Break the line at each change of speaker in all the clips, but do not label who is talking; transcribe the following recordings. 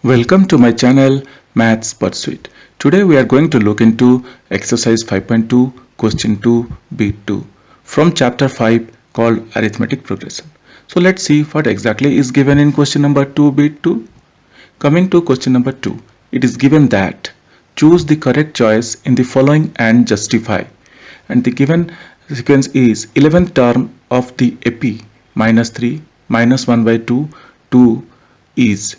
Welcome to my channel Maths Pursuit. Today we are going to look into exercise 5.2 question 2 bit 2 from chapter 5 called arithmetic progression. So let's see what exactly is given in question number 2 bit 2. Coming to question number 2, it is given that choose the correct choice in the following and justify, and the given sequence is 11th term of the AP minus 3 minus 1 by 2 2 is,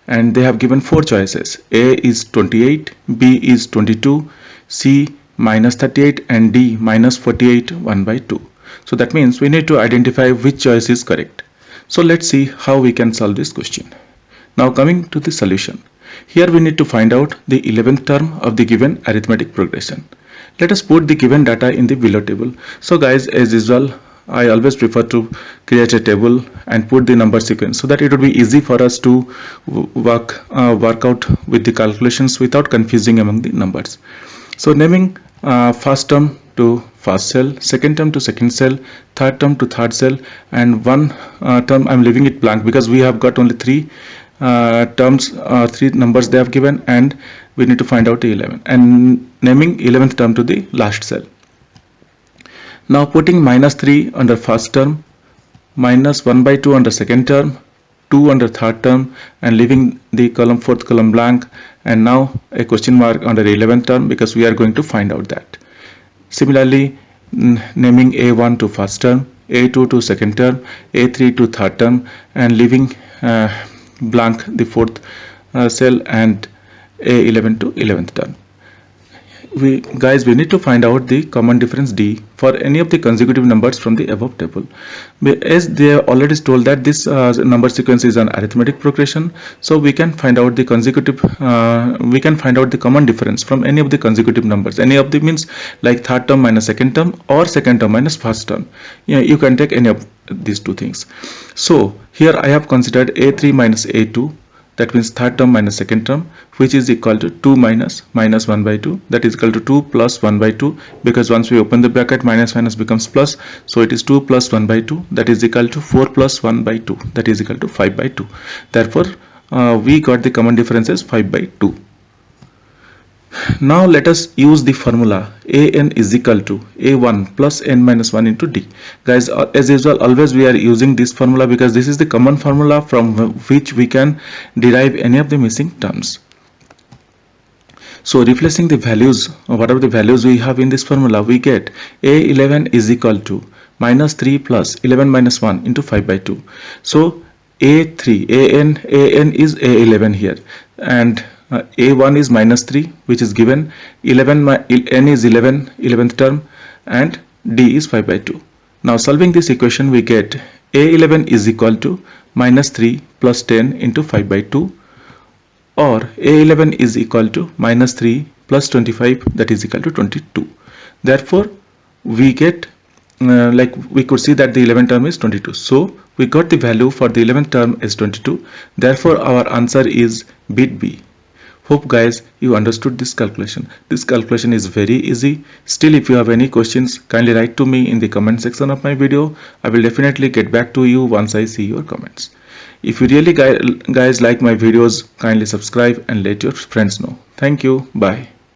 and they have given four choices. A is 28, B is 22, C minus 38, and D minus 48 1 by 2. So that means we need to identify which choice is correct. So let's see how we can solve this question. Now coming to the solution. Here we need to find out the 11th term of the given arithmetic progression. Let us put the given data in the below table. So guys, as usual, I always prefer to create a table and put the number sequence so that it would be easy for us to work out with the calculations without confusing among the numbers. So naming first term to first cell, second term to second cell, third term to third cell, and one term I'm leaving it blank because we have got only three terms, three numbers they have given, and we need to find out the 11, and naming 11th term to the last cell. Now putting minus 3 under first term, minus 1 by 2 under second term, 2 under third term, and leaving the column fourth column blank, and now a question mark under 11th term because we are going to find out that. Similarly, naming A1 to first term, A2 to second term, A3 to third term, and leaving blank the fourth cell, and A11 to 11th term. We need to find out the common difference D for any of the consecutive numbers from the above table. As they have already told that this number sequence is an arithmetic progression, so we can find out the consecutive the common difference from any of the consecutive numbers. Any of the means like third term minus second term or second term minus first term. Yeah, you can take any of these two things. So here I have considered A3 minus A2, that means third term minus second term, which is equal to 2 minus 1 by 2, that is equal to 2 plus 1 by 2, because once we open the bracket minus becomes plus, so it is 2 plus 1 by 2, that is equal to 4 plus 1 by 2, that is equal to 5 by 2. Therefore we got the common difference as 5 by 2. Now let us use the formula an is equal to a1 plus n minus 1 into d. Guys, as usual, always we are using this formula because this is the common formula from which we can derive any of the missing terms. So replacing the values, whatever the values we have in this formula, we get a11 is equal to minus 3 plus 11 minus 1 into 5 by 2. So a3, an is a11 here, and a1 is minus 3, which is given, n is 11th term, and d is 5 by 2. Now solving this equation, we get a11 is equal to minus 3 plus 10 into 5 by 2, or a11 is equal to minus 3 plus 25, that is equal to 22. Therefore we get we could see that the 11th term is 22. So we got the value for the 11th term is 22. Therefore our answer is bit B. Hope guys you understood this calculation. This calculation is very easy. Still, if you have any questions, kindly write to me in the comment section of my video. I will definitely get back to you once I see your comments. If you really guys like my videos, kindly subscribe and let your friends know. Thank you. Bye.